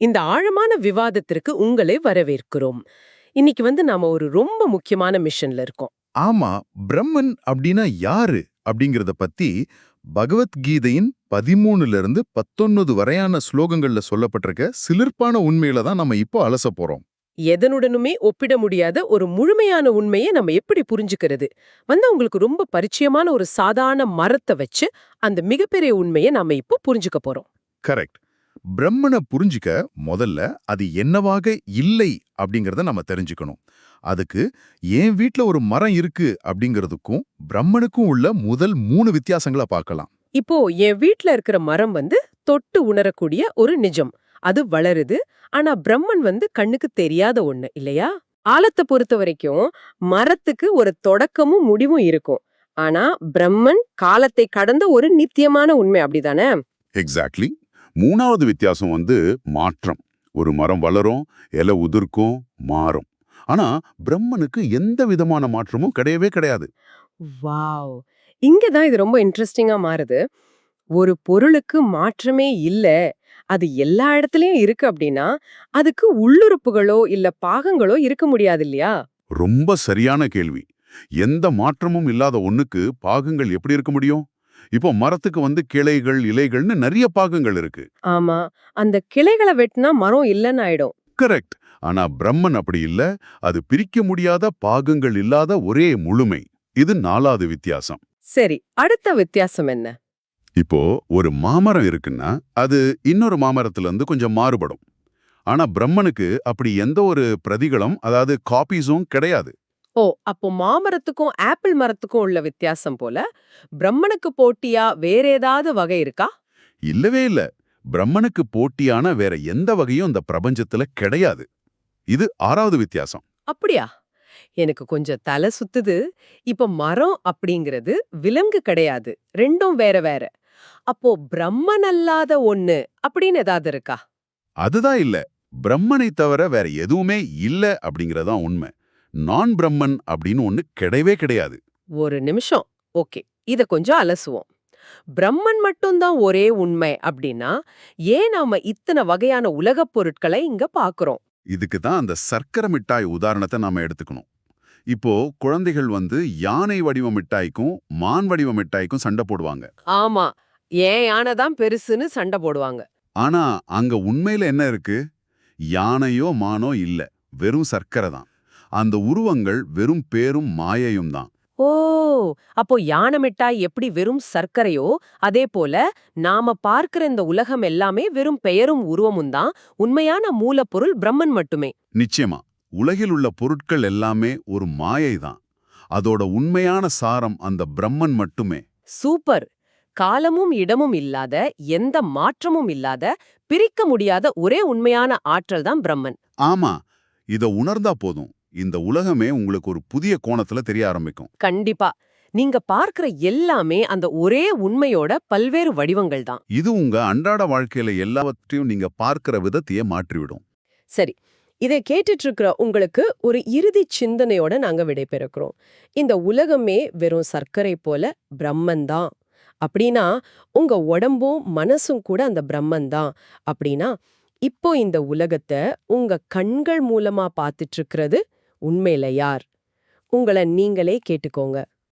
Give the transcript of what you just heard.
இந்த ஆழமான விவாதத்திற்கு உங்களை வரவேற்கிறோம். இன்னைக்கு நாம ஒரு ரொம்ப முக்கியமான மிஷன்ல இருக்கோம். ஆமா, பிரம்மன் அப்படின்னா யாரு அப்படிங்கறத பத்தி பகவத்கீதையின் 13ல இருந்து 19 வரையான ஸ்லோகங்கள்ல சொல்லப்பட்டிருக்க சிலிர்ப்பான உண்மையில தான் நம்ம இப்போ அலச போறோம். எதனுடனுமே ஒப்பிட முடியாத ஒரு முழுமையான உண்மையை நம்ம எப்படி புரிஞ்சுக்கிறது? உங்களுக்கு ரொம்ப பரிச்சயமான ஒரு சாதாரண மரத்தை வச்சு அந்த மிகப்பெரிய உண்மையை நாம இப்போ புரிஞ்சுக்க போறோம். கரெக்ட். பிரம்மனை புரிஞ்சிக்க முதல்ல அது என்னவாக இல்லை அப்படிங்கறத நம்ம தெரிஞ்சுக்கணும். அதுக்கு என் வீட்ல ஒரு மரம் இருக்கு அப்படிங்கிறதுக்கும் பிரம்மனுக்கும் உள்ள முதல் 3 வித்தியாசங்களை பார்க்கலாம். இப்போ என் வீட்ல இருக்கிற மரம் தொட்டு உணரக்கூடிய ஒரு நிஜம். அது வளருது. ஆனா பிரம்மன் கண்ணுக்கு தெரியாத ஒண்ணு இல்லையா? ஆழத்தை பொறுத்த வரைக்கும் மரத்துக்கு ஒரு தொடக்கமும் முடிவும் இருக்கும். ஆனா பிரம்மன் காலத்தை கடந்த ஒரு நித்தியமான உண்மை, அப்படிதானே? எக்ஸாக்ட்லி. மூணாவது வித்தியாசம் மாற்றம். ஒரு மரம் வளரும், இலை உதிர்க்கும், மாறும். ஆனா பிரம்மனுக்கு எந்த விதமான மாற்றமும் கிடையவே கிடையாது. வாவ்! இங்கதான் இது ரொம்ப இன்ட்ரெஸ்டிங்கா மாறுது. ஒரு பொருளுக்கு மாற்றமே இல்ல, அது எல்லா இடத்துலயும் இருக்கு அப்படின்னா, அதுக்கு உள்ளுறுப்புகளோ இல்ல பாகங்களோ இருக்க முடியாது இல்லையா? ரொம்ப சரியான கேள்வி. எந்த மாற்றமும் இல்லாத ஒண்ணுக்கு பாகங்கள் எப்படி இருக்க முடியும்? இப்போ மரத்துக்கு கிளைகள், இலைகள்னு நிறைய பாகங்கள் இருக்கு. ஆமா, அந்த கிளைகளை வெட்டினா மரம் இல்லைன்னு ஆயிடும். கரெக்ட். ஆனா பிரம்மன் அப்படி இல்ல. அது பிரிக்க முடியாத பாகங்கள் இல்லாத ஒரே முழுமை. இது 4வது வித்தியாசம். சரி, அடுத்த வித்தியாசம் என்ன? இப்போ ஒரு மாமரம் இருக்குன்னா அது இன்னொரு மாமரத்துல இருந்து கொஞ்சம் மாறுபடும். ஆனா பிரம்மனுக்கு அப்படி எந்த ஒரு பிரதிகளும், அதாவது காப்பீஸும் கிடையாது. ஓ, அப்போ மாமரத்துக்கும் ஆப்பிள் மரத்துக்கும் உள்ள வித்தியாசம் போல பிரம்மனுக்கு போட்டியா வேற ஏதாவது வகை இருக்கா? இல்லவே இல்ல. பிரம்மனுக்கு போட்டியான வேற எந்த வகையும் இந்த பிரபஞ்சத்துல கிடையாது. இது 6வது வித்தியாசம். அப்படியா? எனக்கு கொஞ்சம் தலை சுத்துது. இப்ப மரம் அப்படிங்கிறது விலங்கு கிடையாது, ரெண்டும் வேற வேற. அப்போ பிரம்மன் அல்லாத ஒண்ணு அப்படின்னு ஏதாவது இருக்கா? அதுதான் இல்ல. பிரம்மனை தவிர வேற எதுவுமே இல்ல அப்படிங்கறதான் உண்மை. நான் பிரம்மன் அப்படின்னு ஒண்ணு கிடையவே கிடையாது. ஒரு நிமிஷம். ஓகே, இத கொஞ்சம் அலசுவோம். பிரம்மன் மட்டும்தான் ஒரே உண்மை அப்படின்னா, ஏன் நாம இத்தனை வகையான உலகப் பொருட்களை இங்க பாக்குறோம்? இதுக்கு தான் அந்த சர்க்கரை மிட்டாய் உதாரணத்தை நாம எடுத்துக்கணும். இப்போ குழந்தைகள் யானை வடிவ மிட்டாய்க்கும் மான் வடிவ மிட்டாய்க்கும் சண்டை போடுவாங்க. ஆமா, ஏன் யானை தான் பெருசுன்னு சண்டை போடுவாங்க. ஆனா அங்க உண்மையில என்ன இருக்கு? யானையோ மானோ இல்ல, வெறும் சர்க்கரை தான். அந்த உருவங்கள் வெறும் பேரும் மாயையும் தான். ஓ, அப்போ யானை மிட்டாய் எப்படி வெறும் சர்க்கரையோ, அதே போல நாம பார்க்கிற இந்த உலகம் எல்லாமே வெறும் பெயரும் உருவமும் தான். உண்மையான மூலப்பொருள் பிரம்மன் மட்டுமே. நிச்சயமா. உலகில் உள்ள பொருட்கள் எல்லாமே ஒரு மாயை தான். அதோட உண்மையான சாரம் அந்த பிரம்மன் மட்டுமே. சூப்பர்! காலமும் இடமும் இல்லாத, எந்த மாற்றமும் இல்லாத, பிரிக்க முடியாத ஒரே உண்மையான ஆற்றல் தான் பிரம்மன். ஆமா, இத உணர்ந்தா போதும். இந்த உலகமே உங்களுக்கு ஒரு புதிய கோணத்துல தெரிய ஆரம்பிக்கும். கண்டிப்பா. நீங்க பார்க்கிற எல்லாமே அந்த ஒரே உண்மையோட பல்வேறு வடிவங்கள் தான். இது உங்க அன்றாட வாழ்க்கையில எல்லாவற்றையும் நீங்க பார்க்கிற விதத்தையே மாற்றிவிடும். சரி, இதை கேட்டுட்டு இருக்கிற உங்களுக்கு ஒரு இறுதி சிந்தனையோட நாங்க விடைபெறுக்கிறோம். இந்த உலகமே வெறும் சர்க்கரை போல பிரம்மன் தான் அப்படின்னா, உங்க உடம்பும் மனசும் கூட அந்த பிரம்மன் தான் அப்படின்னா, இப்போ இந்த உலகத்தை உங்க கண்கள் மூலமா பார்த்துட்டு இருக்கிறது உண்மையில யார்? உங்கள நீங்களே கேட்டுக்கோங்க.